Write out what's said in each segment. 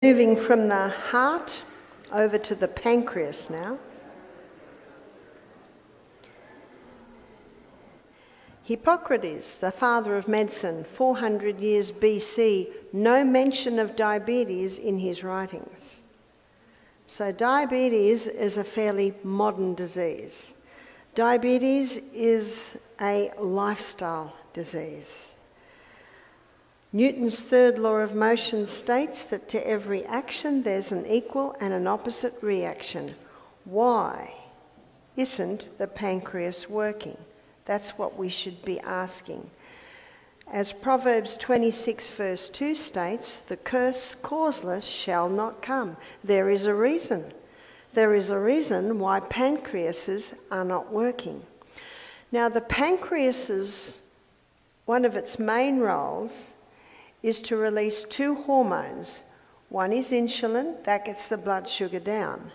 Moving from the heart over to the pancreas now. Hippocrates, the father of medicine, 400 years BC, no mention of diabetes in his writings. So diabetes is a fairly modern disease. Diabetes is a lifestyle disease. Newton's third law of motion states that to every action there's an equal and an opposite reaction. Why isn't the pancreas working? That's what we should be asking. As Proverbs 26 verse 2 states, the curse causeless shall not come. There is a reason. There is a reason why pancreases are not working. Now the pancreas's, one of its main roles is to release two hormones. One is insulin, that gets the blood sugar down.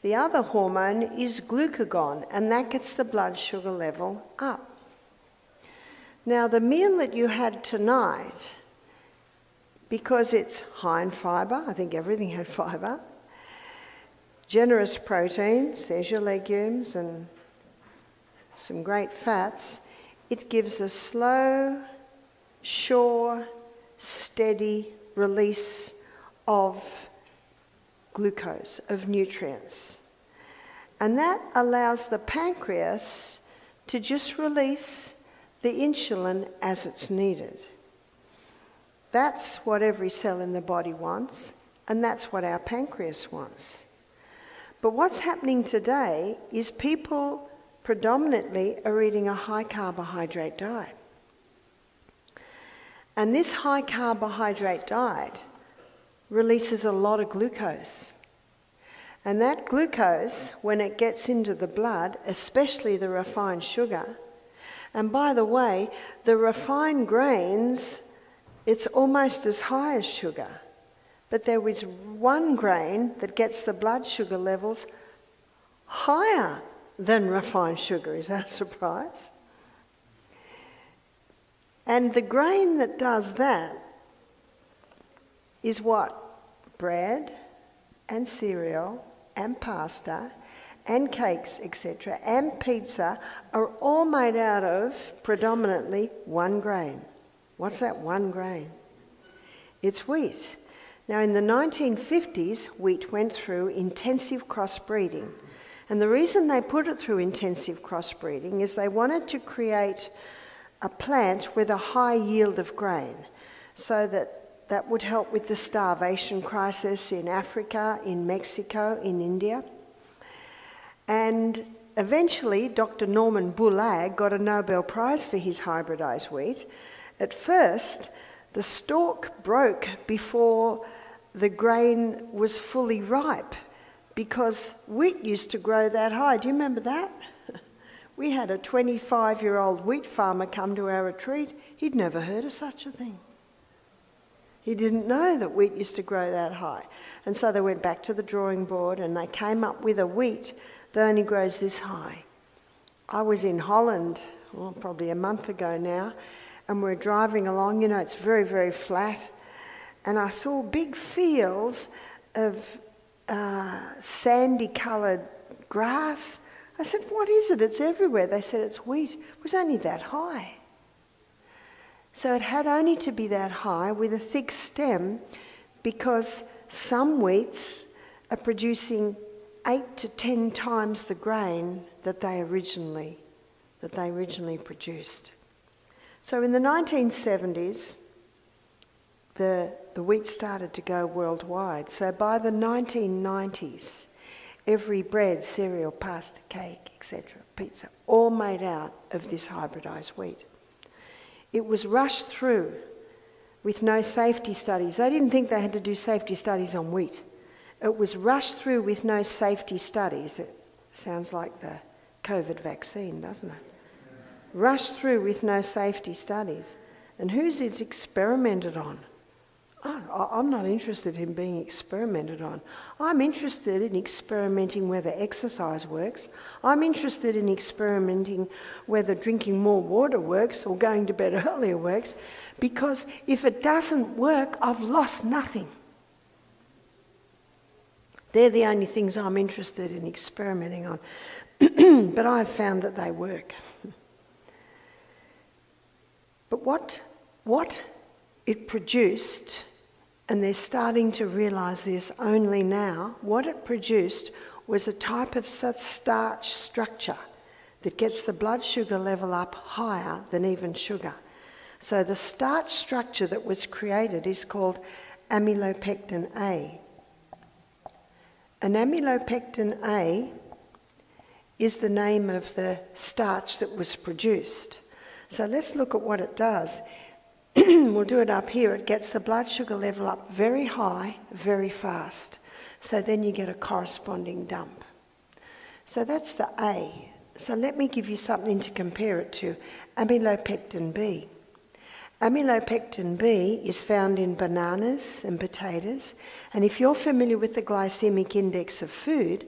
The other hormone is glucagon, and that gets the blood sugar level up. Now the meal that you had tonight, because it's high in fibre, I think everything had fibre, generous proteins, there's your legumes and some great fats, it gives a slow, sure, steady release of glucose, of nutrients. And that allows the pancreas to just release the insulin as it's needed. That's what every cell in the body wants, and that's what our pancreas wants. But what's happening today is people predominantly are eating a high carbohydrate diet. And this high carbohydrate diet releases a lot of glucose. And that glucose, when it gets into the blood, especially the refined sugar, and by the way, the refined grains, it's almost as high as sugar. But there is one grain that gets the blood sugar levels higher than refined sugar. Is that a surprise? And the grain that does that is what? Bread and cereal and pasta and cakes, etc., and pizza are all made out of predominantly one grain. What's that one grain? It's wheat. Now in the 1950s, wheat went through intensive crossbreeding. And the reason they put it through intensive crossbreeding is they wanted to create a plant with a high yield of grain, so that would help with the starvation crisis in Africa, in Mexico, in India. And eventually Dr. Norman Boullag got a Nobel Prize for his hybridized wheat. At first, the stalk broke before the grain was fully ripe, because wheat used to grow that high. Do you remember that? We had a 25-year-old wheat farmer come to our retreat. He'd never heard of such a thing. He didn't know that wheat used to grow that high. And so they went back to the drawing board and they came up with a wheat that only grows this high. I was in Holland, probably a month ago now, and we're driving along. You know, it's very, very flat. And I saw big fields of sandy-coloured grass. I said, what is it? It's everywhere. They said it's wheat. It was only that high. So it had only to be that high with a thick stem, because some wheats are producing 8 to 10 times the grain that they originally produced. So in the 1970s, the wheat started to go worldwide. So by the 1990s, every bread, cereal, pasta, cake, etc., pizza, all made out of this hybridized wheat. It was rushed through with no safety studies. They didn't think they had to do safety studies on wheat. It was rushed through with no safety studies. It sounds like the COVID vaccine, doesn't it? Rushed through with no safety studies. And who's it experimented on? I'm not interested in being experimented on. I'm interested in experimenting whether exercise works. I'm interested in experimenting whether drinking more water works or going to bed earlier works, because if it doesn't work, I've lost nothing. They're the only things I'm interested in experimenting on. But I've found that they work. But what it produced, and they're starting to realise this only now, what it produced was a type of starch structure that gets the blood sugar level up higher than even sugar. So the starch structure that was created is called amylopectin A. And amylopectin A is the name of the starch that was produced. So let's look at what it does. We'll do it up here. It gets the blood sugar level up very high, very fast. So then you get a corresponding dump. So that's the A. So let me give you something to compare it to. Amylopectin B. Amylopectin B is found in bananas and potatoes. And if you're familiar with the glycemic index of food,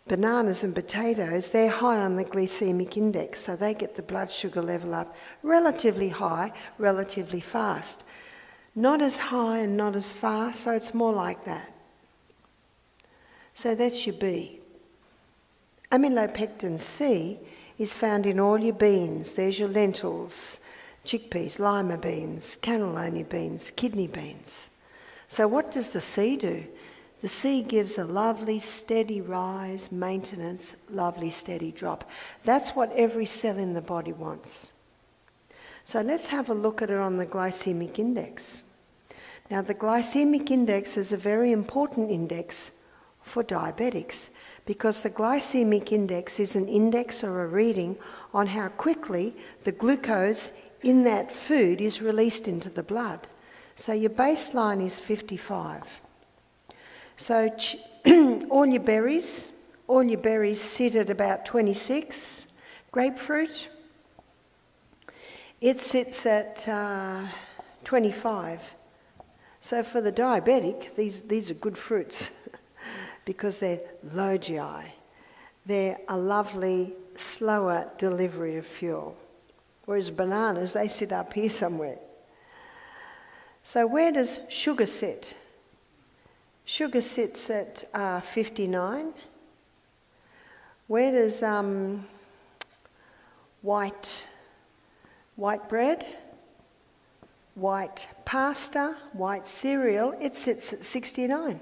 bananas and potatoes, they're high on the glycemic index, so they get the blood sugar level up relatively high, relatively fast. Not as high and not as fast, so it's more like that. So that's your B. Amylopectin C is found in all your beans. There's your lentils, chickpeas, lima beans, cannellini beans, kidney beans. So what does the C do? The C gives a lovely steady rise, maintenance, lovely steady drop. That's what every cell in the body wants. So let's have a look at it on the glycemic index. Now the glycemic index is a very important index for diabetics because the glycemic index is an index or a reading on how quickly the glucose in that food is released into the blood. So your baseline is 55. So all your berries sit at about 26. Grapefruit, it sits at 25. So for the diabetic, these are good fruits because they're low GI. They're a lovely, slower delivery of fuel. Whereas bananas, they sit up here somewhere. So where does sugar sit? Sugar sits at 59. Where does white bread, white pasta, white cereal, it sits at 69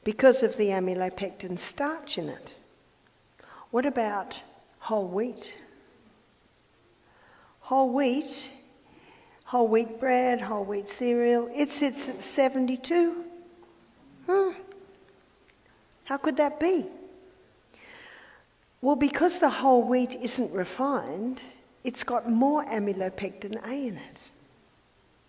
because of the amylopectin starch in it. What about whole wheat? Whole wheat bread, whole wheat cereal, it sits at 72. How could that be? Well, because the whole wheat isn't refined, it's got more amylopectin A in it.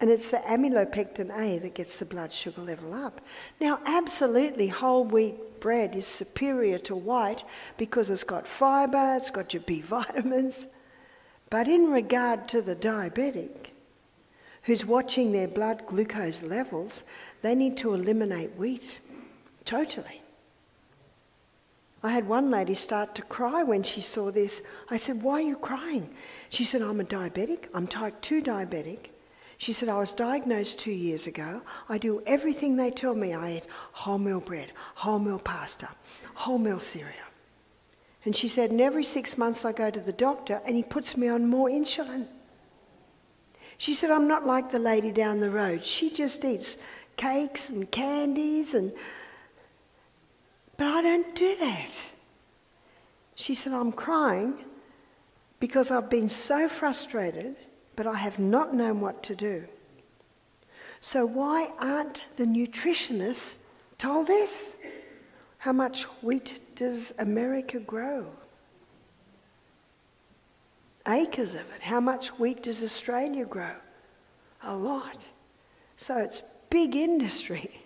And it's the amylopectin A that gets the blood sugar level up. Now, absolutely, whole wheat bread is superior to white because it's got fibre, it's got your B vitamins. But in regard to the diabetic, who's watching their blood glucose levels, they need to eliminate wheat, totally. I had one lady start to cry when she saw this. I said, "Why are you crying?" She said, "I'm a diabetic, I'm type 2 diabetic." She said, "I was diagnosed 2 years ago. I do everything they tell me. I eat wholemeal bread, wholemeal pasta, wholemeal cereal." And she said, "And every 6 months I go to the doctor and he puts me on more insulin." She said, "I'm not like the lady down the road. She just eats cakes and candies but I don't do that." She said, "I'm crying because I've been so frustrated, but I have not known what to do." So why aren't the nutritionists told this? How much wheat does America grow? Acres of it. How much wheat does Australia grow? A lot. So it's big industry.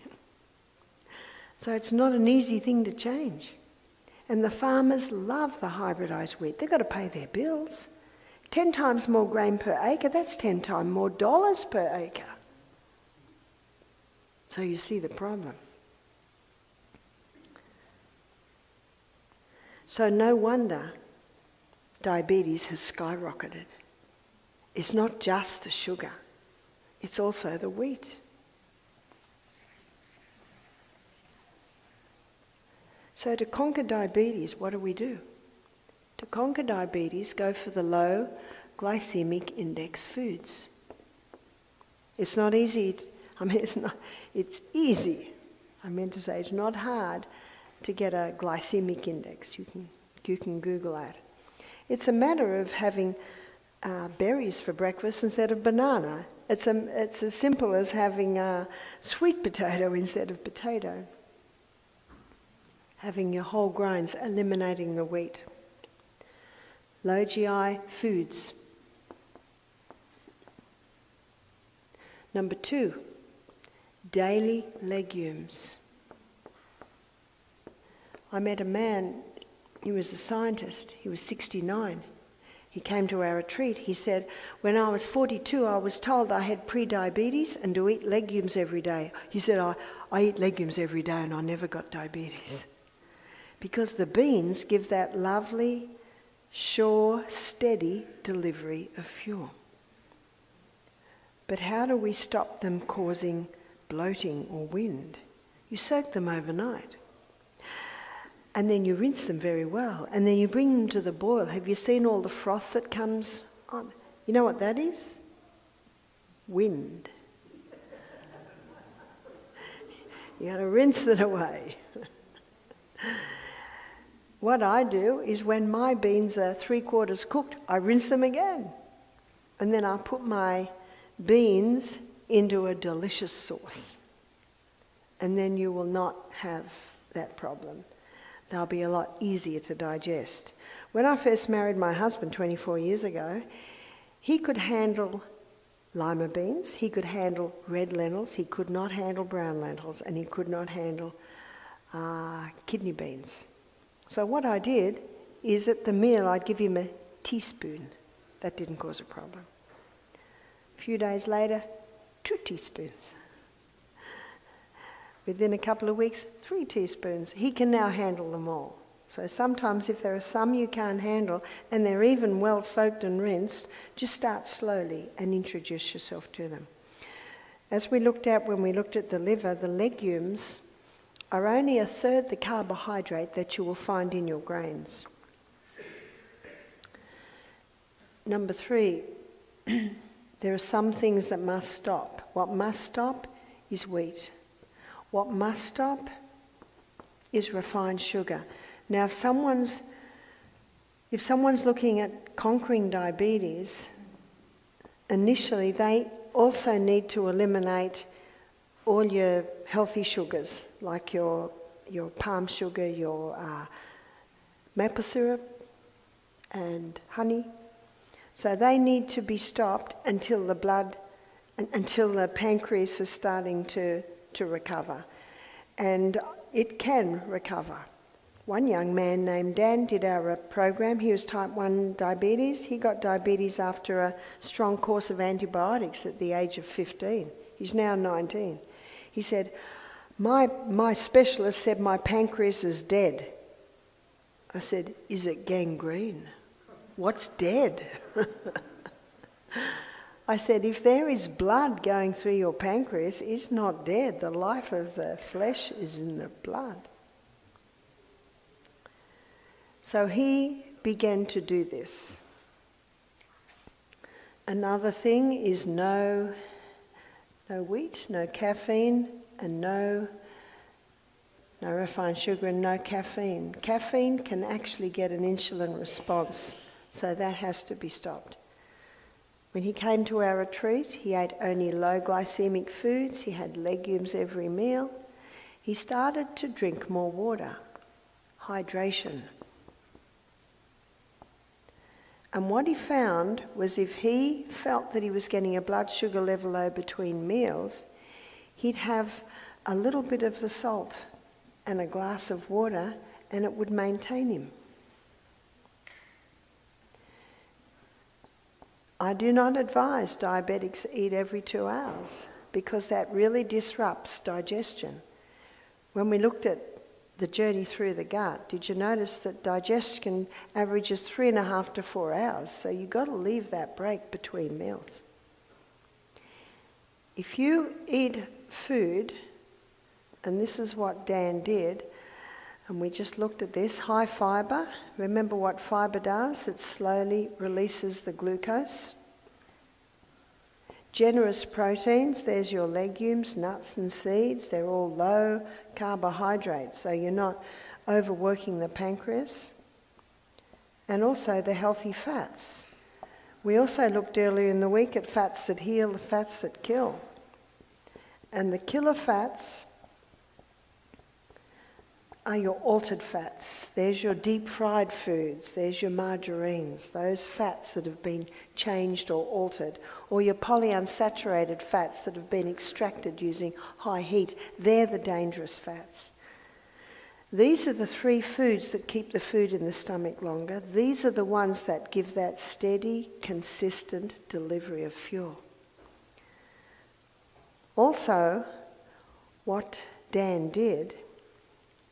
So it's not an easy thing to change. And the farmers love the hybridised wheat. They've got to pay their bills. 10 times more grain per acre, that's 10 times more dollars per acre. So you see the problem. So no wonder diabetes has skyrocketed. It's not just the sugar, it's also the wheat. So to conquer diabetes, what do? To conquer diabetes, go for the low glycemic index foods. It's not easy. It's easy. I meant to say it's not hard to get a glycemic index. You can Google that. It's a matter of having berries for breakfast instead of banana. It's as simple as having a sweet potato instead of potato. Having your whole grains, eliminating the wheat. Low GI foods. Number 2, daily legumes. I met a man, he was a scientist, he was 69. He came to our retreat. He said, when I was 42, I was told I had pre-diabetes and to eat legumes every day. He said, I eat legumes every day and I never got diabetes. Because the beans give that lovely, sure, steady delivery of fuel. But how do we stop them causing bloating or wind? You soak them overnight. And then you rinse them very well. And then you bring them to the boil. Have you seen all the froth that comes on? You know what that is? Wind. You got to rinse it away. What I do is when my beans are 3/4 cooked, I rinse them again. And then I put my beans into a delicious sauce. And then you will not have that problem. They'll be a lot easier to digest. When I first married my husband 24 years ago, he could handle lima beans, he could handle red lentils, he could not handle brown lentils, and he could not handle kidney beans. So what I did is at the meal I'd give him a teaspoon. That didn't cause a problem. A few days later, 2 teaspoons. Within a couple of weeks, 3 teaspoons. He can now handle them all. So sometimes if there are some you can't handle and they're even well soaked and rinsed, just start slowly and introduce yourself to them. As we looked at when we looked at the liver, the legumes are only 1/3 the carbohydrate that you will find in your grains. Number 3, there are some things that must stop. What must stop is wheat. What must stop is refined sugar. Now, if someone's looking at conquering diabetes, initially they also need to eliminate all your healthy sugars, like your palm sugar, your maple syrup and honey. So they need to be stopped until the pancreas is starting to recover. And it can recover. One young man named Dan did our program. He was type 1 diabetes. He got diabetes after a strong course of antibiotics at the age of 15. He's now 19. He said, my specialist said my pancreas is dead. I said, is it gangrene? What's dead? I said, if there is blood going through your pancreas, it's not dead. The life of the flesh is in the blood. So he began to do this. Another thing is no wheat, no caffeine, and no refined sugar and no caffeine. Caffeine can actually get an insulin response, so that has to be stopped. When he came to our retreat, he ate only low glycemic foods. He had legumes every meal. He started to drink more water, hydration. And what he found was if he felt that he was getting a blood sugar level low between meals, he'd have a little bit of the salt and a glass of water and it would maintain him. I do not advise diabetics eat every 2 hours because that really disrupts digestion. When we looked at the journey through the gut, did you notice that digestion averages 3.5 to 4 hours? So you've got to leave that break between meals. If you eat food, and this is what Dan did, And we just looked at this. High fibre. Remember what fibre does? It slowly releases the glucose. Generous proteins. There's your legumes, nuts and seeds. They're all low carbohydrates, so you're not overworking the pancreas. And also the healthy fats. We also looked earlier in the week at fats that heal, the fats that kill. And the killer fats are your altered fats. There's your deep fried foods, there's your margarines, those fats that have been changed or altered, or your polyunsaturated fats that have been extracted using high heat. They're the dangerous fats. These are the three foods that keep the food in the stomach longer. These are the ones that give that steady, consistent delivery of fuel. Also, what Dan did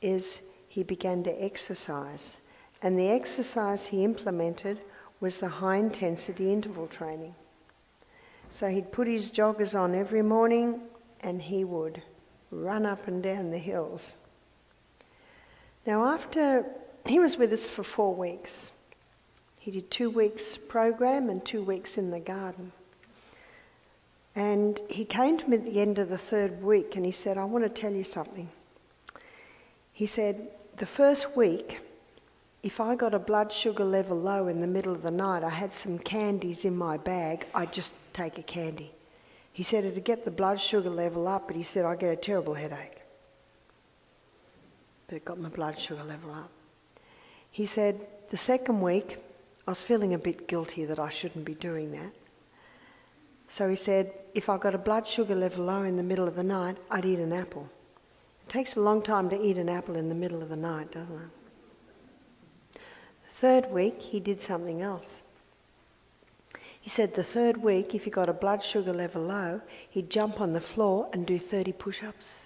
is he began to exercise. And the exercise he implemented was the high-intensity interval training. So he'd put his joggers on every morning and he would run up and down the hills. Now after, he was with us for 4 weeks. He did 2 weeks program and 2 weeks in the garden. And he came to me at the end of the 3rd week and he said, I want to tell you something. He said, the first week, if I got a blood sugar level low in the middle of the night, I had some candies in my bag, I'd just take a candy. He said it'd get the blood sugar level up, but he said I'd get a terrible headache. But it got my blood sugar level up. He said the second week, I was feeling a bit guilty that I shouldn't be doing that. So he said, if I got a blood sugar level low in the middle of the night, I'd eat an apple. It takes a long time to eat an apple in the middle of the night, doesn't it? The 3rd week, he did something else. He said the 3rd week, if he got a blood sugar level low, he'd jump on the floor and do 30 push-ups.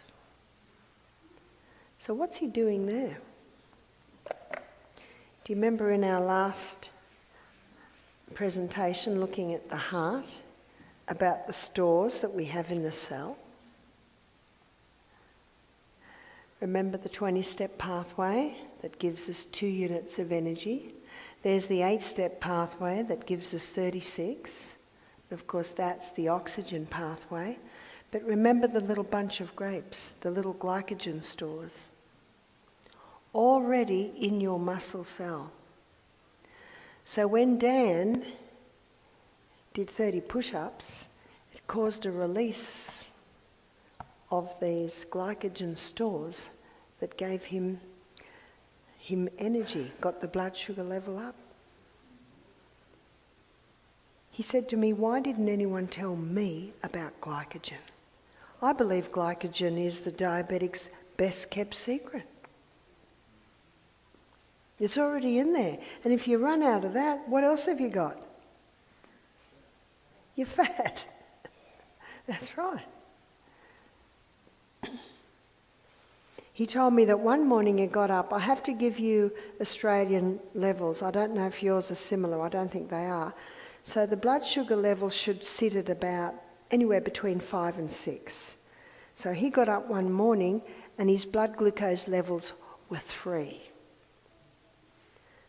So what's he doing there? Do you remember in our last presentation looking at the heart, about the stores that we have in the cell? Remember the 20-step pathway that gives us 2 units of energy. There's the 8-step pathway that gives us 36. Of course, that's the oxygen pathway. But remember the little bunch of grapes, the little glycogen stores, already in your muscle cell. So when Dan did 30 push-ups, it caused a release of these glycogen stores that gave him energy, got the blood sugar level up. He said to me, why didn't anyone tell me about glycogen? I believe glycogen is the diabetic's best kept secret. It's already in there. And if you run out of that, what else have you got? You're fat. That's right. He told me that one morning he got up. I have to give you Australian levels. I don't know if yours are similar. I don't think they are. So the blood sugar levels should sit at about anywhere between 5 and 6. So he got up one morning and his blood glucose levels were 3.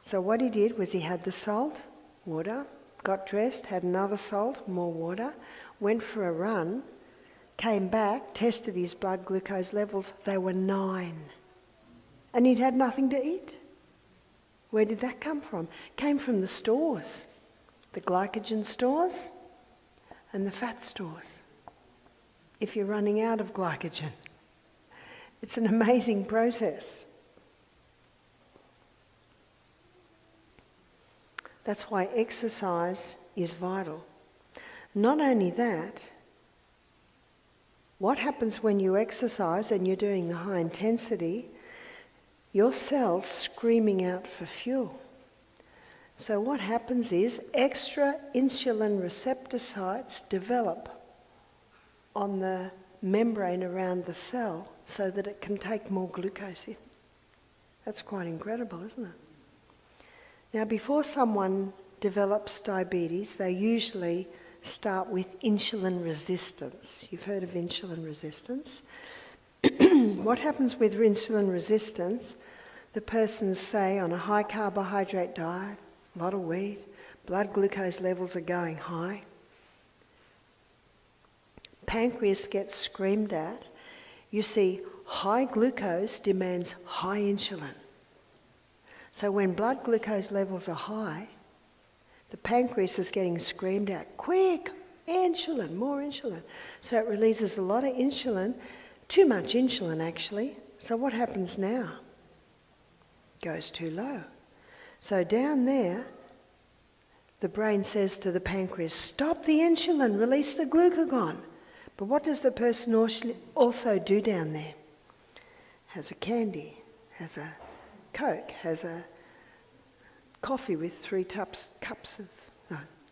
So what he did was he had the salt, water, got dressed, had another salt, more water, went for a run, came back, tested his blood glucose levels, they were 9. And he'd had nothing to eat. Where did that come from? Came from the stores, the glycogen stores and the fat stores. If you're running out of glycogen, it's an amazing process. That's why exercise is vital. Not only that, what happens when you exercise and you're doing the high intensity, your cells screaming out for fuel. So what happens is extra insulin receptor sites develop on the membrane around the cell so that it can take more glucose in. That's quite incredible, isn't it? Now, before someone develops diabetes, they usually start with insulin resistance. You've heard of insulin resistance. What happens with insulin resistance? the person's, say, on a high carbohydrate diet, a lot of wheat, blood glucose levels are going high. Pancreas gets screamed at. You see, high glucose demands high insulin. So when blood glucose levels are high, the pancreas is getting screamed at, quick, insulin, more insulin. So it releases a lot of insulin, too much insulin actually. So what happens now? Goes too low. So down there, the brain says to the pancreas, stop the insulin, release the glucagon. But what does the person also do down there? Has a candy, has a Coke, has a coffee with 3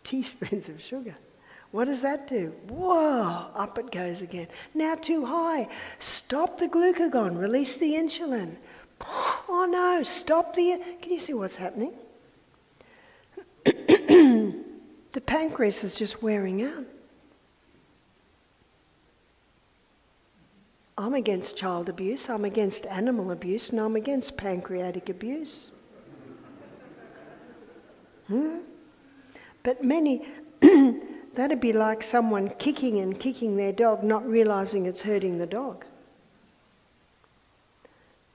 teaspoons of sugar. What does that do? Whoa, up it goes again. Now too high. Stop the glucagon, release the insulin. Oh no, stop the... Can you see what's happening? The pancreas is just wearing out. I'm against child abuse, I'm against animal abuse, and I'm against pancreatic abuse. But many, that'd be like someone kicking their dog, not realising it's hurting the dog.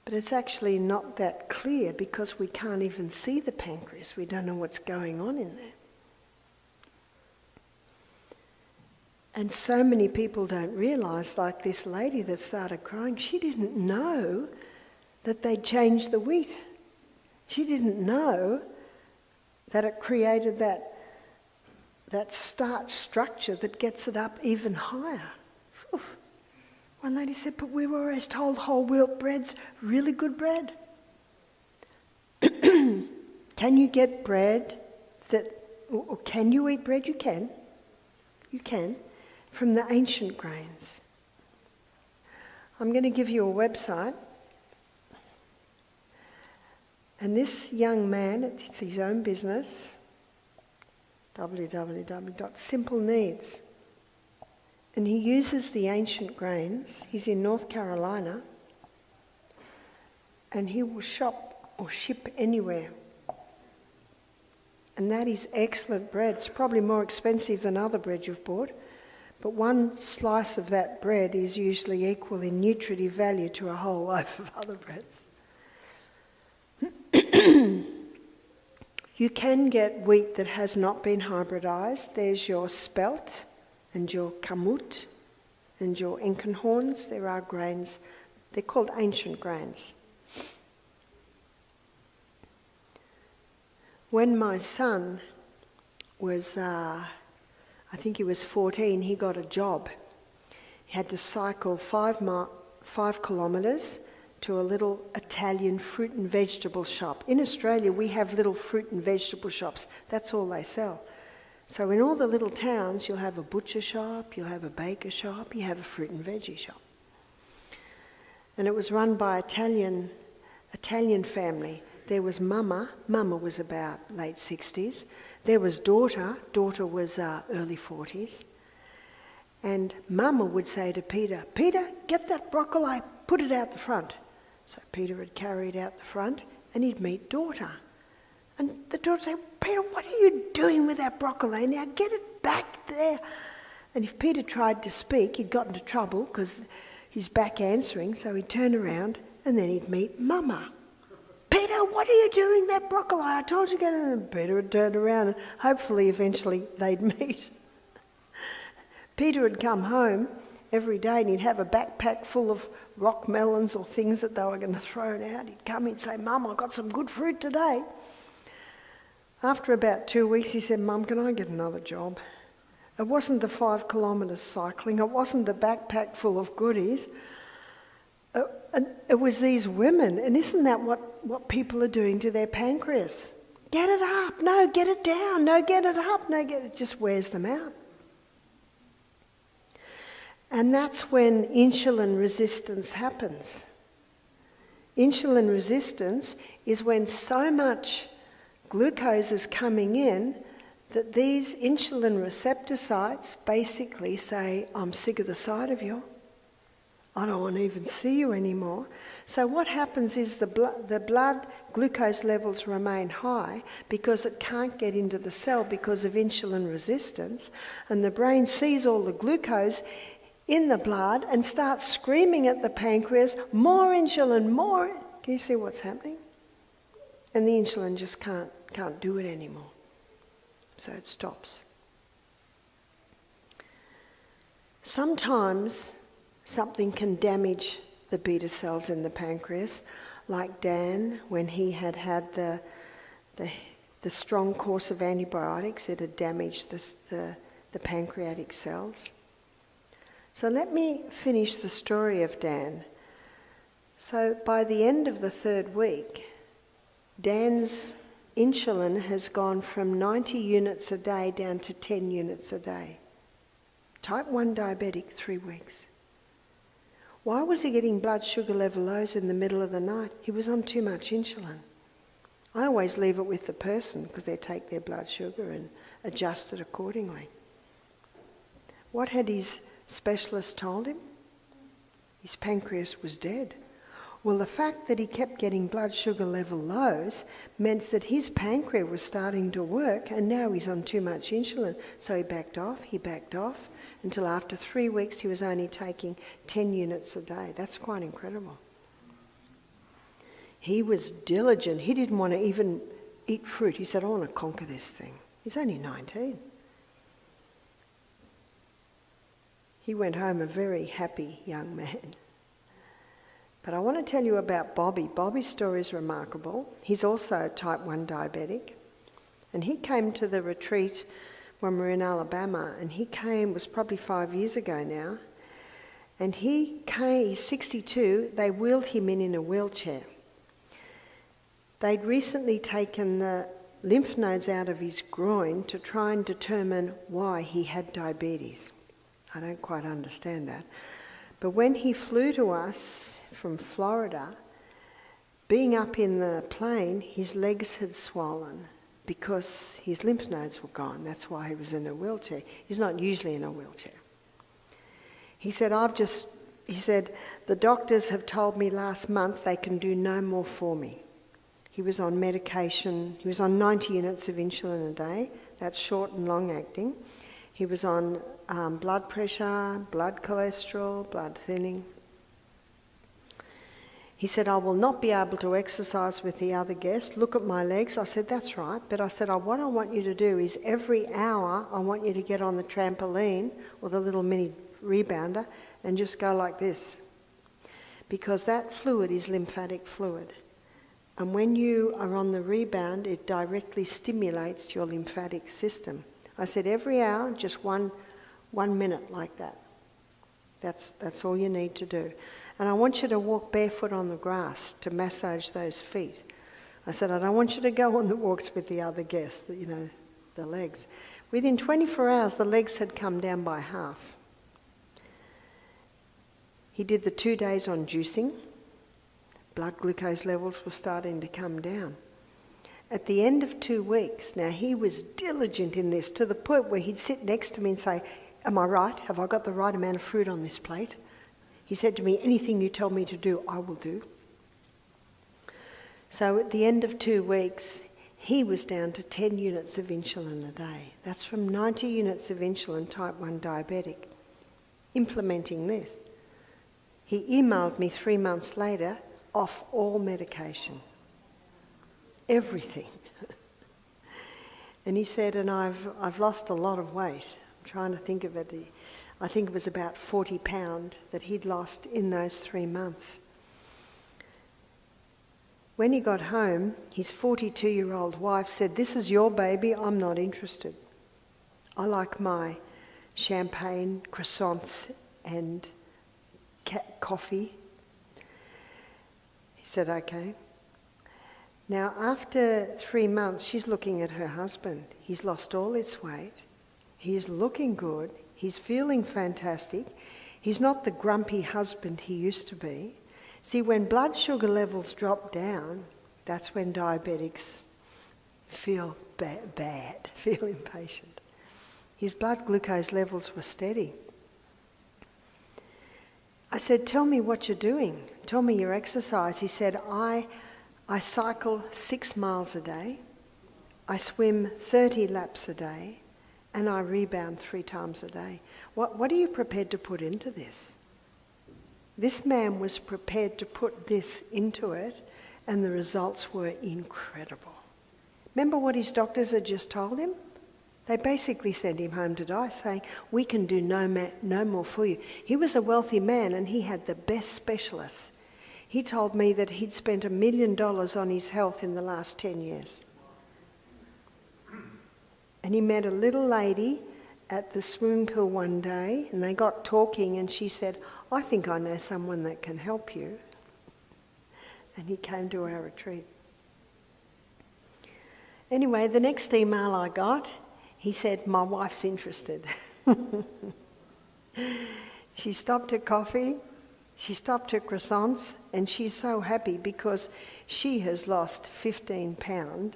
But it's actually not that clear because we can't even see the pancreas. We don't know what's going on in there. And so many people don't realise, like this lady that started crying, she didn't know that they'd changed the wheat. She didn't know that it created that starch structure that gets it up even higher. Oof. One lady said, but we were always told whole wheat bread's really good bread. Can you get bread or can you eat bread? You can. You can. From the ancient grains. I'm going to give you a website. And this young man, it's his own business, www.simpleneeds. And he uses the ancient grains. He's in North Carolina. And he will shop or ship anywhere. And that is excellent bread. It's probably more expensive than other bread you've bought. But one slice of that bread is usually equal in nutritive value to a whole loaf of other breads. You can get wheat that has not been hybridised. There's your spelt and your kamut and your enkenhorns. There are grains. They're called ancient grains. When my son was... I think he was 14, he got a job. He had to cycle 5 kilometres to a little Italian fruit and vegetable shop. In Australia, we have little fruit and vegetable shops. That's all they sell. So in all the little towns, you'll have a butcher shop, you'll have a baker shop, you have a fruit and veggie shop. And it was run by Italian family. There was Mama was about late 60s. There was Daughter was early 40s. And Mama would say to Peter, Peter, get that broccoli, put it out the front. So Peter would carry it out the front and he'd meet Daughter. And the daughter would say, Peter, what are you doing with that broccoli? Now get it back there. And if Peter tried to speak, he'd got into trouble because he's back answering, so he'd turn around and then he'd meet Mama. Peter, what are you doing that broccoli? I told you to get it. And Peter would turn around and hopefully eventually they'd meet. Peter would come home every day and he'd have a backpack full of rock melons or things that they were going to throw out. He'd come and say, Mum, I got some good fruit today. After about 2 weeks he said, Mum, can I get another job? It wasn't the 5 kilometres cycling. It wasn't the backpack full of goodies. It was these women, and isn't that what people are doing to their pancreas? Get it up, no, get it down, no, get it up, no, it just wears them out. And that's when insulin resistance happens. Insulin resistance is when so much glucose is coming in that these insulin receptor sites basically say, I'm sick of the sight of you. I don't want to even see you anymore. So what happens is the blood glucose levels remain high because it can't get into the cell because of insulin resistance, and the brain sees all the glucose in the blood and starts screaming at the pancreas, more insulin, more. Can you see what's happening? And the insulin just can't do it anymore. So it stops. Sometimes something can damage the beta cells in the pancreas, like Dan, when he had the strong course of antibiotics, it had damaged the pancreatic cells. So let me finish the story of Dan. So by the end of the 3rd week, Dan's insulin has gone from 90 units a day down to 10 units a day. Type 1 diabetic, 3 weeks. Why was he getting blood sugar level lows in the middle of the night? He was on too much insulin. I always leave it with the person because they take their blood sugar and adjust it accordingly. What had his specialist told him? His pancreas was dead. Well, the fact that he kept getting blood sugar level lows meant that his pancreas was starting to work, and now he's on too much insulin. So he backed off, until after 3 weeks he was only taking 10 units a day. That's quite incredible. He was diligent. He didn't want to even eat fruit. He said, I want to conquer this thing. He's only 19. He went home a very happy young man. But I want to tell you about Bobby. Bobby's story is remarkable. He's also type 1 diabetic. And he came to the retreat when we were in Alabama, and he came, it was probably 5 years ago now, and he came, he's 62, they wheeled him in a wheelchair. They'd recently taken the lymph nodes out of his groin to try and determine why he had diabetes. I don't quite understand that. But when he flew to us from Florida, being up in the plane, his legs had swollen because his lymph nodes were gone. That's why he was in a wheelchair. He's not usually in a wheelchair. He said, the doctors have told me last month they can do no more for me. He was on medication. He was on 90 units of insulin a day. That's short and long acting. He was on blood pressure, blood cholesterol, blood thinning. He said, I will not be able to exercise with the other guests. Look at my legs. I said, that's right. But I said, what I want you to do is every hour, I want you to get on the trampoline or the little mini rebounder and just go like this. Because that fluid is lymphatic fluid. And when you are on the rebound, it directly stimulates your lymphatic system. I said, every hour, just one minute like that. That's all you need to do. And I want you to walk barefoot on the grass to massage those feet. I said, I don't want you to go on the walks with the other guests, the legs. Within 24 hours, the legs had come down by half. He did the 2 days on juicing. Blood glucose levels were starting to come down. At the end of 2 weeks, now he was diligent in this to the point where he'd sit next to me and say, am I right? Have I got the right amount of fruit on this plate? He said to me, anything you tell me to do, I will do. So at the end of 2 weeks, he was down to 10 units of insulin a day. That's from 90 units of insulin, type 1 diabetic. Implementing this. He emailed me 3 months later, off all medication. Everything. And he said, and I've lost a lot of weight. I'm trying to think of it. I think it was about 40 pounds that he'd lost in those 3 months. When he got home, his 42-year-old wife said, this is your baby, I'm not interested. I like my champagne, croissants and coffee. He said, okay. Now, after 3 months, she's looking at her husband. He's lost all his weight. He is looking good. He's feeling fantastic. He's not the grumpy husband he used to be. See, when blood sugar levels drop down, that's when diabetics feel bad, feel impatient. His blood glucose levels were steady. I said, tell me what you're doing. Tell me your exercise. He said, I cycle 6 miles a day. I swim 30 laps a day. And I rebound 3 times a day. What are you prepared to put into this? This man was prepared to put this into it, and the results were incredible. Remember what his doctors had just told him? They basically sent him home to die, saying, we can do no more for you. He was a wealthy man, and he had the best specialists. He told me that he'd spent $1 million on his health in the last 10 years. And he met a little lady at the swimming pool one day, and they got talking, and she said, I think I know someone that can help you. And he came to our retreat. Anyway, the next email I got, he said, my wife's interested. She stopped her coffee, she stopped her croissants, and she's so happy because she has lost 15 pounds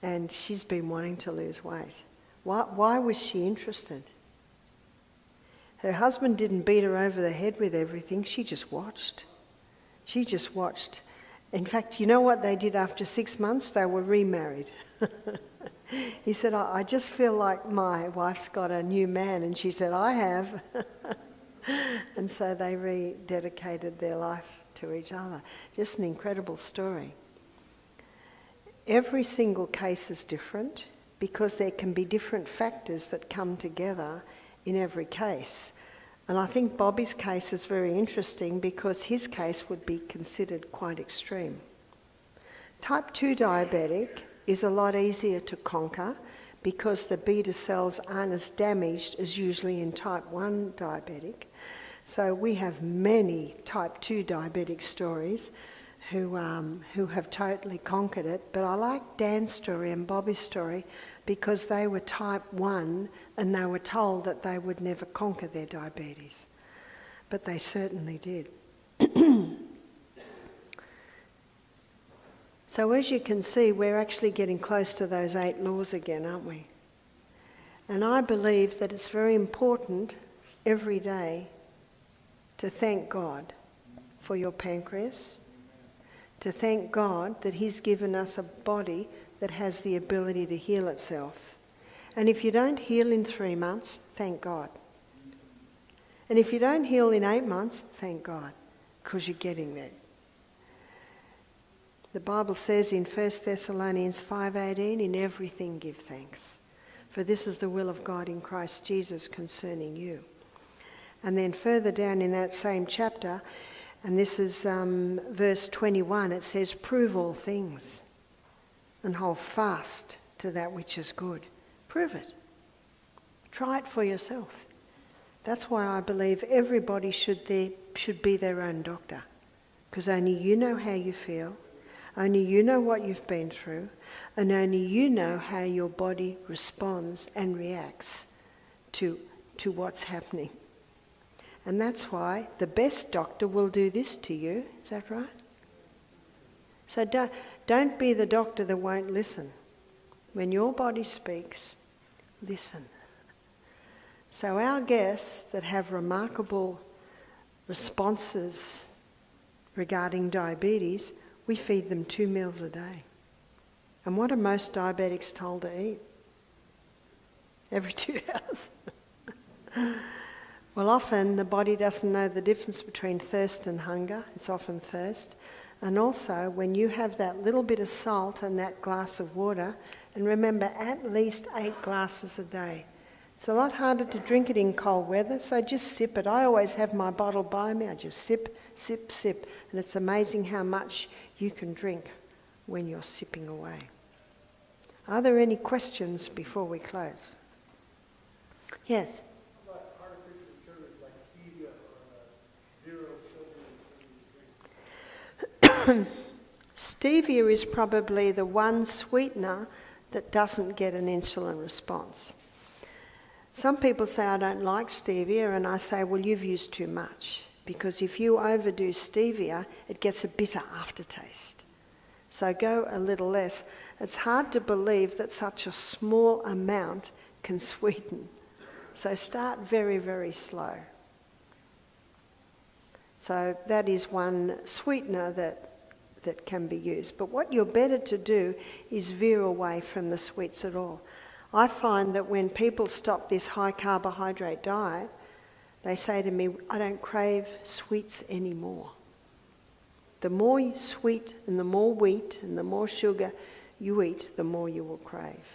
and she's been wanting to lose weight. Why was she interested? Her husband didn't beat her over the head with everything, she just watched. She just watched. In fact, you know what they did after 6 months? They were remarried. He said, I just feel like my wife's got a new man. And she said, I have. And so they rededicated their life to each other. Just an incredible story. Every single case is different because there can be different factors that come together in every case. And I think Bobby's case is very interesting because his case would be considered quite extreme. Type 2 diabetic is a lot easier to conquer because the beta cells aren't as damaged as usually in type 1 diabetic. So we have many type 2 diabetic stories who have totally conquered it. But I like Dan's story and Bobby's story because they were type 1 and they were told that they would never conquer their diabetes. But they certainly did. So as you can see, we're actually getting close to those 8 laws again, aren't we? And I believe that it's very important every day to thank God for your pancreas, to thank God that He's given us a body that has the ability to heal itself. And if you don't heal in 3 months, thank God. And if you don't heal in 8 months, thank God, because you're getting there. The Bible says in 1 Thessalonians 5:18, in everything give thanks, for this is the will of God in Christ Jesus concerning you. And then further down in that same chapter, and this is verse 21, it says, prove all things and hold fast to that which is good. Prove it. Try it for yourself. That's why I believe everybody should be their own doctor, because only you know how you feel, only you know what you've been through, and only you know how your body responds and reacts to what's happening. And that's why the best doctor will do this to you. Is that right? So don't be the doctor that won't listen. When your body speaks, listen. So our guests that have remarkable responses regarding diabetes, we feed them 2 meals a day. And what are most diabetics told to eat? Every 2 hours. Well, often the body doesn't know the difference between thirst and hunger. It's often thirst. And also, when you have that little bit of salt and that glass of water, and remember, at least 8 glasses a day. It's a lot harder to drink it in cold weather, so just sip it. I always have my bottle by me. I just sip, sip, sip. And it's amazing how much you can drink when you're sipping away. Are there any questions before we close? Yes? Stevia is probably the one sweetener that doesn't get an insulin response. Some people say, I don't like stevia, and I say, well, you've used too much, because if you overdo stevia, it gets a bitter aftertaste. So go a little less. It's hard to believe that such a small amount can sweeten. So start very, very slow. So that is one sweetener that can be used. But what you're better to do is veer away from the sweets at all. I find that when people stop this high carbohydrate diet, they say to me, I don't crave sweets anymore. The more sweet and the more wheat and the more sugar you eat, the more you will crave.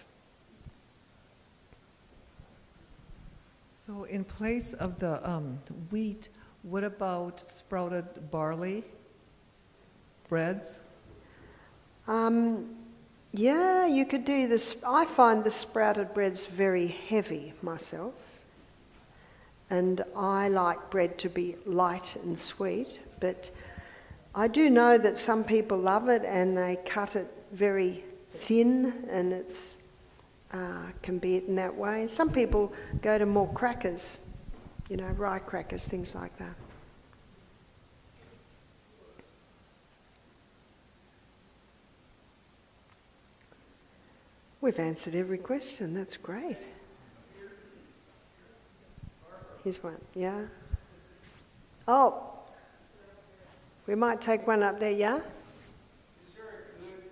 So in place of the wheat, what about sprouted barley breads? Yeah, you could do this. I find the sprouted breads very heavy myself. And I like bread to be light and sweet. But I do know that some people love it and they cut it very thin and it's can be eaten that way. Some people go to more crackers, rye crackers, things like that. We've answered every question. That's great. Here's one. Yeah? Oh, we might take one up there, yeah? Is there a good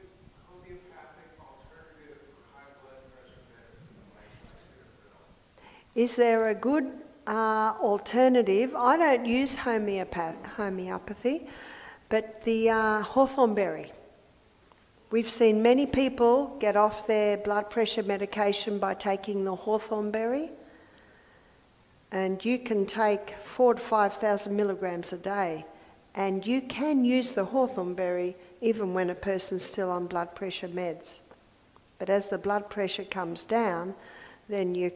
homeopathic alternative for high blood pressure medicine like Is there a good alternative? I don't use homeopathy, but the hawthorn berry. We've seen many people get off their blood pressure medication by taking the hawthorn berry. And you can take 4,000 to 5,000 milligrams a day. And you can use the hawthorn berry even when a person's still on blood pressure meds. But as the blood pressure comes down, then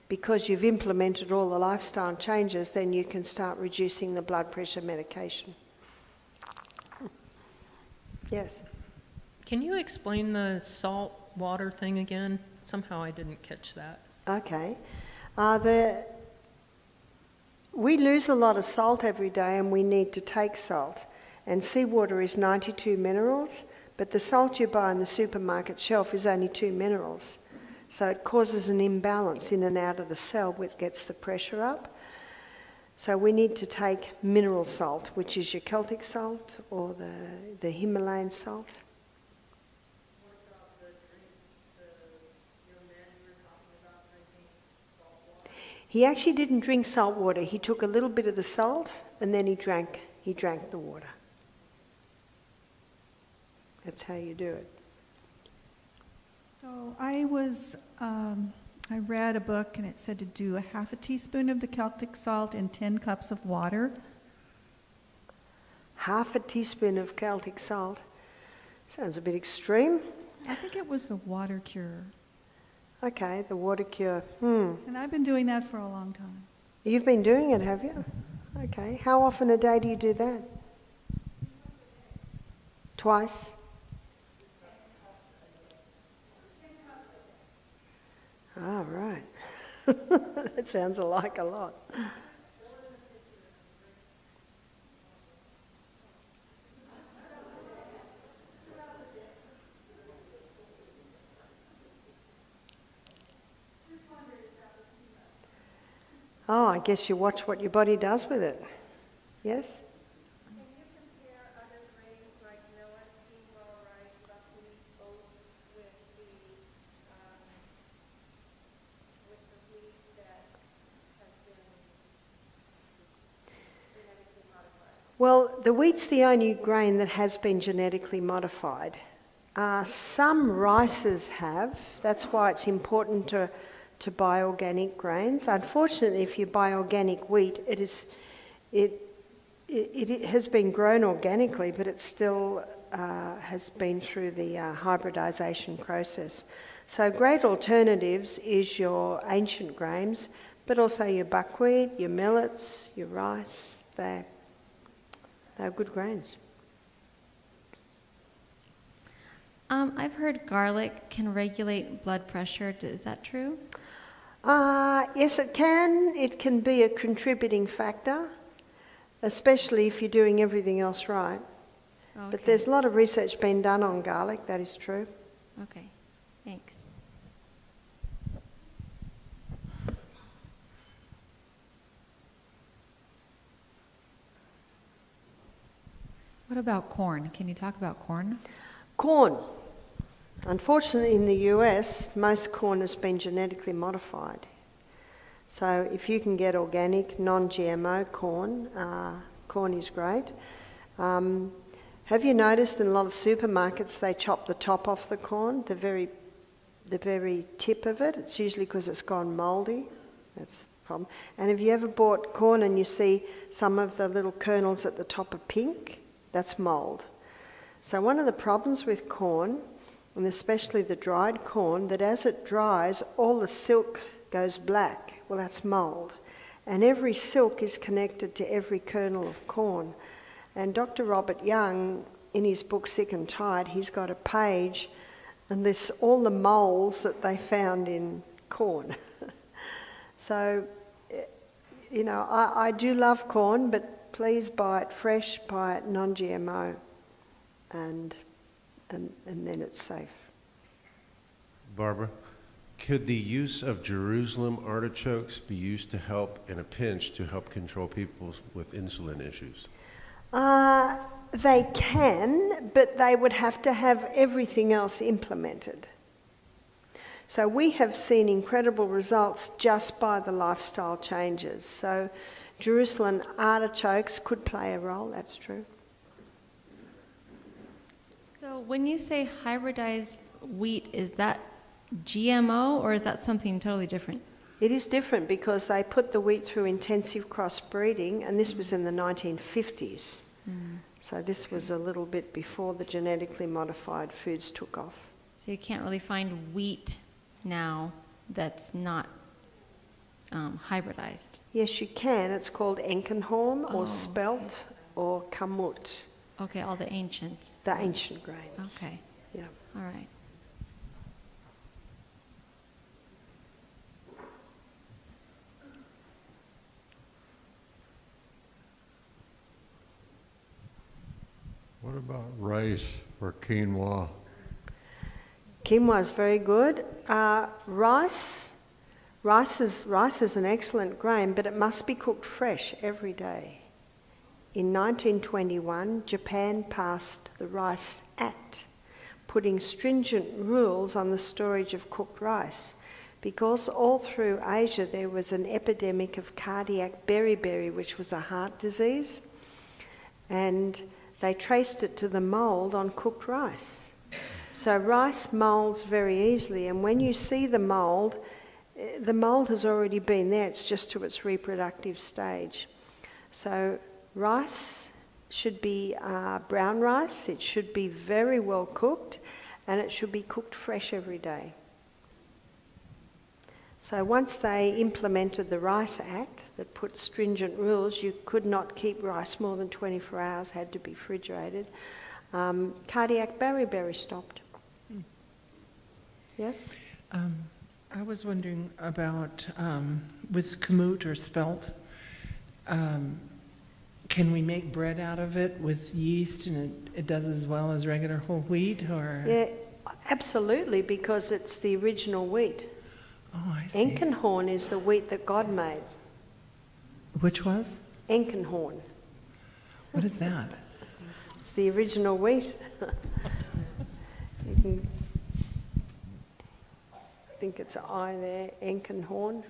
because you've implemented all the lifestyle changes, then you can start reducing the blood pressure medication. Yes? Can you explain the salt water thing again? Somehow I didn't catch that. Okay. We lose a lot of salt every day and we need to take salt. And seawater is 92 minerals, but the salt you buy on the supermarket shelf is only 2 minerals. So it causes an imbalance in and out of the cell, which gets the pressure up. So we need to take mineral salt, which is your Celtic salt or the Himalayan salt. What about the young man you were talking about drinking salt water? He actually didn't drink salt water. He took a little bit of the salt and then he drank the water. That's how you do it. So I read a book and it said to do a half a teaspoon of the Celtic salt in 10 cups of water. Half a teaspoon of Celtic salt. Sounds a bit extreme. I think it was the water cure. Okay, the water cure. And I've been doing that for a long time. You've been doing it, have you? Okay. How often a day do you do that? Twice? Oh, right. That sounds like a lot. Oh, I guess you watch what your body does with it. Yes? Can you compare other grains like millet, quinoa, rice, buckwheat, oats with the wheat that has been genetically modified? Well, the wheat's the only grain that has been genetically modified. Some rices have. That's why it's important to buy organic grains. Unfortunately, if you buy organic wheat, it has been grown organically, but it still has been through the hybridization process. So great alternatives is your ancient grains, but also your buckwheat, your millets, your rice. They're good grains. I've heard garlic can regulate blood pressure. Is that true? Yes, it can. It can be a contributing factor, especially if you're doing everything else right. Okay. But there's a lot of research being done on garlic, that is true. Okay, thanks. What about corn? Can you talk about corn? Corn. Unfortunately, in the US, most corn has been genetically modified. So if you can get organic, non-GMO corn, corn is great. Have you noticed in a lot of supermarkets they chop the top off the corn, the very tip of it? It's usually because it's gone mouldy. That's the problem. And have you ever bought corn and you see some of the little kernels at the top are pink? That's mould. So one of the problems with corn, and especially the dried corn, that as it dries, all the silk goes black. Well, that's mould. And every silk is connected to every kernel of corn. And Dr. Robert Young, in his book Sick and Tired, he's got a page and lists all the moles that they found in corn. So, you know, I do love corn, but please buy it fresh, buy it non-GMO, and then it's safe. Barbara, could the use of Jerusalem artichokes be used to help in a pinch to help control people with insulin issues? They can, but they would have to have everything else implemented. So we have seen incredible results just by the lifestyle changes. So Jerusalem artichokes could play a role, that's true. So when you say hybridized wheat, is that GMO or is that something totally different? It is different because they put the wheat through intensive crossbreeding, and this was in the 1950s. So this was a little bit before the genetically modified foods took off. So you can't really find wheat now that's not hybridized. Yes, you can. It's called Enkenhorn or spelt or kamut. Okay, all the ancient. The ancient grains. Okay. Yeah. All right. What about rice or quinoa? Quinoa is very good. Rice is an excellent grain, but it must be cooked fresh every day. In 1921, Japan passed the Rice Act, putting stringent rules on the storage of cooked rice, because all through Asia there was an epidemic of cardiac beriberi, which was a heart disease, and they traced it to the mould on cooked rice. So rice moulds very easily, and when you see the mould has already been there, it's just to its reproductive stage. So rice should be brown rice, it should be very well cooked, and it should be cooked fresh every day. So once they implemented the Rice Act that put stringent rules, you could not keep rice more than 24 hours, had to be refrigerated. Cardiac beriberi stopped. Yes? I was wondering about, with kamut or spelt, can we make bread out of it with yeast and it does as well as regular whole wheat? Or? Yeah, absolutely, because it's the original wheat. Oh, I see. Enkenhorn is the wheat that God made. Which was? Enkenhorn. What is that? It's the original wheat. I think it's an I there, Enkenhorn.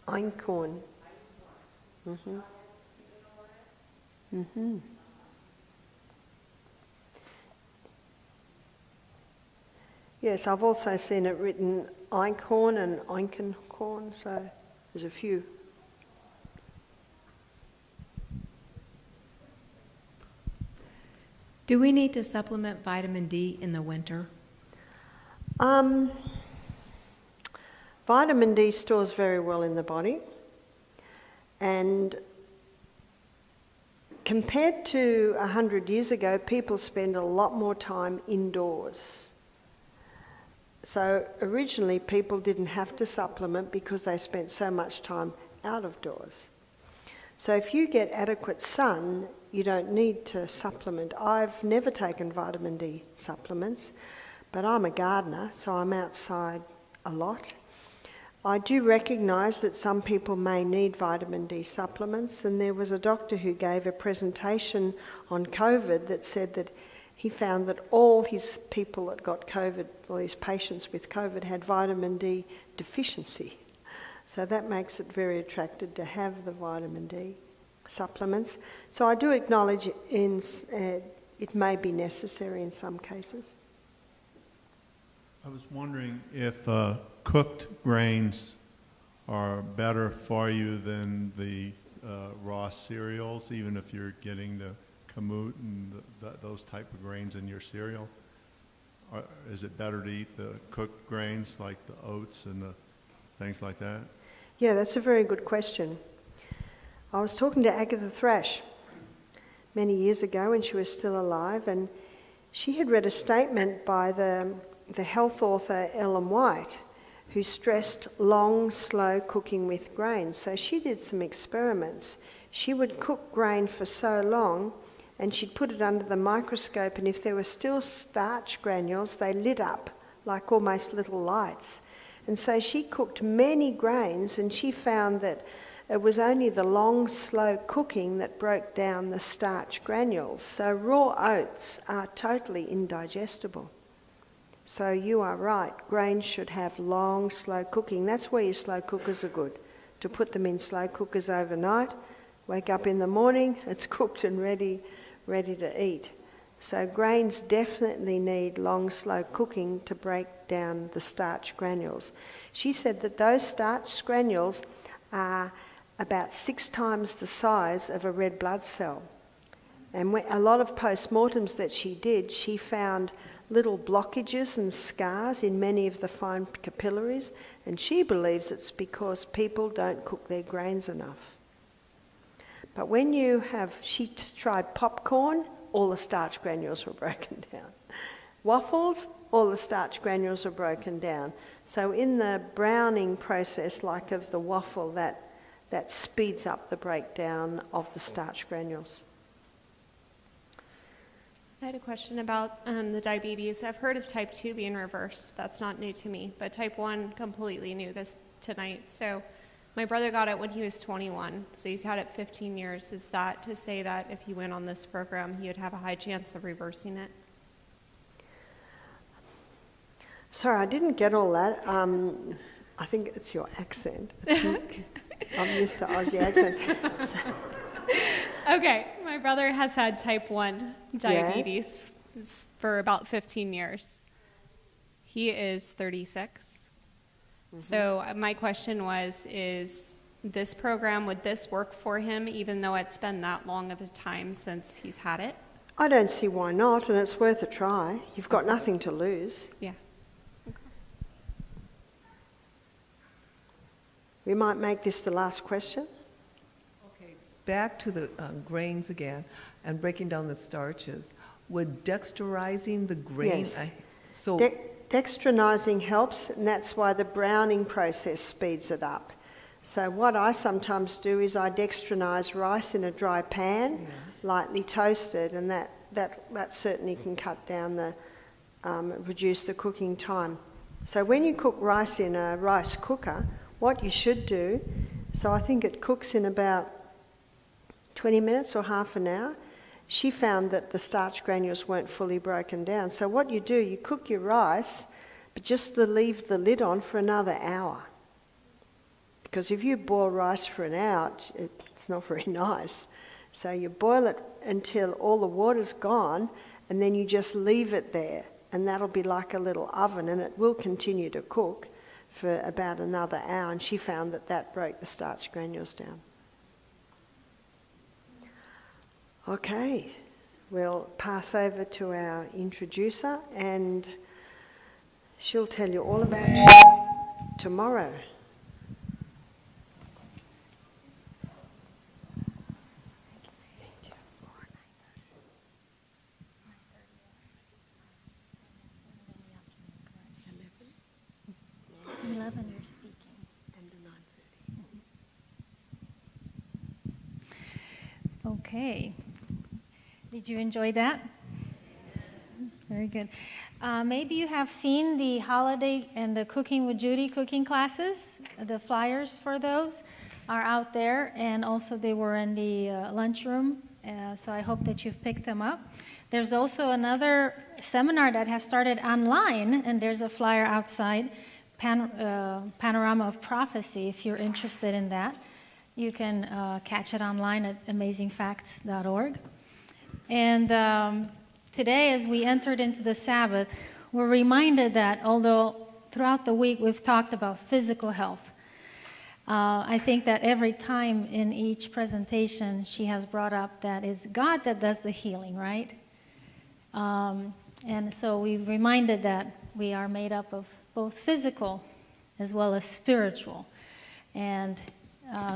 Einkorn. Mm-hmm. Mm-hmm. Yes, I've also seen it written Einkorn and Einkenhorn, so there's a few. Do we need to supplement vitamin D in the winter? Vitamin D stores very well in the body, and compared to 100 years ago, people spend a lot more time indoors. So originally people didn't have to supplement because they spent so much time out of doors. So if you get adequate sun, you don't need to supplement. I've never taken vitamin D supplements, but I'm a gardener, so I'm outside a lot. I do recognise that some people may need vitamin D supplements, and there was a doctor who gave a presentation on COVID that said that he found that all his people that got COVID, all his patients with COVID, had vitamin D deficiency. So that makes it very attractive to have the vitamin D supplements. So I do acknowledge it may be necessary in some cases. I was wondering if cooked grains are better for you than the raw cereals, even if you're getting the kamut and those type of grains in your cereal. Is it better to eat the cooked grains like the oats and the things like that? Yeah, that's a very good question. I was talking to Agatha Thrash many years ago when she was still alive, and she had read a statement by the health author Ellen White, who stressed long, slow cooking with grain. So she did some experiments. She would cook grain for so long, and she'd put it under the microscope, and if there were still starch granules, they lit up like almost little lights. And so she cooked many grains, and she found that it was only the long, slow cooking that broke down the starch granules. So raw oats are totally indigestible. So you are right, grains should have long, slow cooking. That's where your slow cookers are good, to put them in slow cookers overnight. Wake up in the morning, it's cooked and ready to eat. So grains definitely need long, slow cooking to break down the starch granules. She said that those starch granules are about 6 times the size of a red blood cell. And a lot of post-mortems that she did, she found little blockages and scars in many of the fine capillaries, and she believes it's because people don't cook their grains enough. But when she tried popcorn, all the starch granules were broken down. Waffles, all the starch granules are broken down. So in the browning process, like of the waffle, that speeds up the breakdown of the starch granules. I had a question about the diabetes. I've heard of type 2 being reversed. That's not new to me, but type 1 completely new this tonight. So my brother got it when he was 21, so he's had it 15 years. Is that to say that if he went on this program, he would have a high chance of reversing it? Sorry, I didn't get all that. I think it's your accent. I'm used to Aussie accent. So. Okay, my brother has had type 1 diabetes for about 15 years. He is 36. Mm-hmm. So my question is this program, would this work for him even though it's been that long of a time since he's had it? I don't see why not, and it's worth a try. You've got nothing to lose. Yeah. Okay. We might make this the last question. Back to the grains again and breaking down the starches. Would dextrizing the grain... Yes. Dextrinizing helps, and that's why the browning process speeds it up. So what I sometimes do is I dextrinize rice in a dry pan, lightly toasted, and that certainly can cut down reduce the cooking time. So when you cook rice in a rice cooker, what you should do, so I think it cooks in about 20 minutes or half an hour. She found that the starch granules weren't fully broken down. So what you do, you cook your rice, but just leave the lid on for another hour. Because if you boil rice for an hour, it's not very nice. So you boil it until all the water's gone, and then you just leave it there. And that'll be like a little oven, and it will continue to cook for about another hour. And she found that broke the starch granules down. Okay, we'll pass over to our introducer, and she'll tell you all about tomorrow. Okay. Did you enjoy that? Very good. Maybe you have seen the holiday and the Cooking with Judy cooking classes. the flyers for those are out there, and also they were in the lunchroom, so I hope that you've picked them up. There's also another seminar that has started online, and there's a flyer outside, Panorama of Prophecy. If you're interested in that, you can catch it online at amazingfacts.org. And today, as we entered into the Sabbath, we're reminded that although throughout the week we've talked about physical health, I think that every time in each presentation she has brought up that it's God that does the healing, right? And so we reminded that we are made up of both physical as well as spiritual. And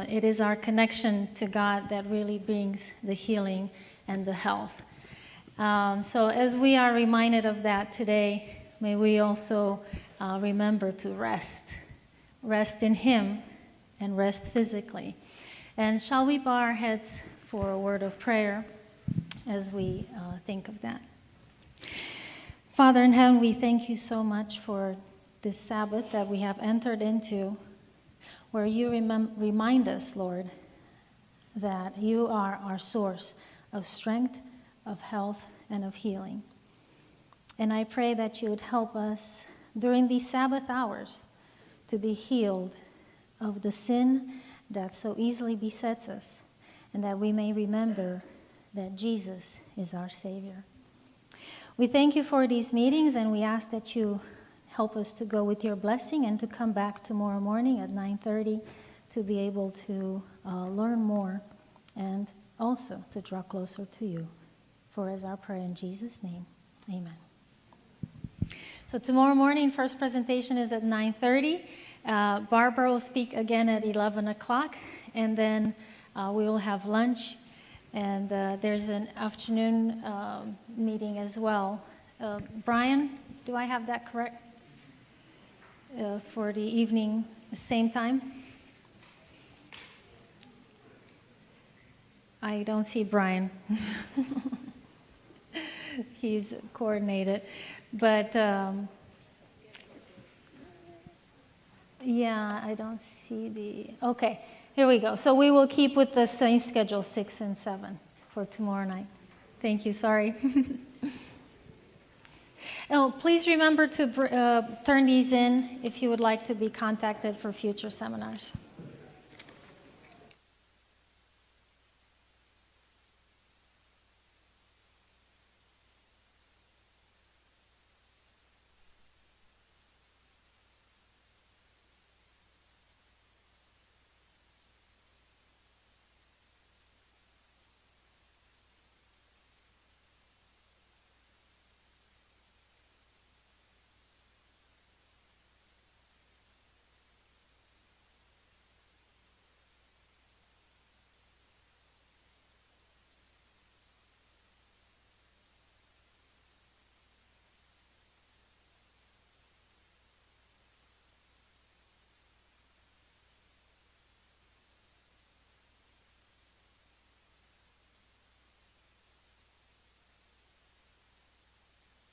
it is our connection to God that really brings the healing and the health. So as we are reminded of that today, may we also remember to rest. Rest in Him and rest physically. And shall we bow our heads for a word of prayer as we think of that? Father in heaven, we thank you so much for this Sabbath that we have entered into, where you remind us, Lord, that you are our source of strength, of health, and of healing. And I pray that you would help us during these Sabbath hours to be healed of the sin that so easily besets us, and that we may remember that Jesus is our Savior. We thank you for these meetings, and we ask that you help us to go with your blessing and to come back tomorrow morning at 9:30 to be able to learn more and also to draw closer to you. For as our prayer in Jesus' name, amen. So tomorrow morning, first presentation is at 9:30. Barbara will speak again at 11 o'clock, and then we will have lunch. And there's an afternoon meeting as well. Brian, do I have that correct? For the evening, same time? I don't see Brian. He's coordinated. But yeah, I don't see the... Okay, here we go. So we will keep with the same schedule, 6 and 7 for tomorrow night. Thank you, sorry. Oh, please remember to turn these in if you would like to be contacted for future seminars.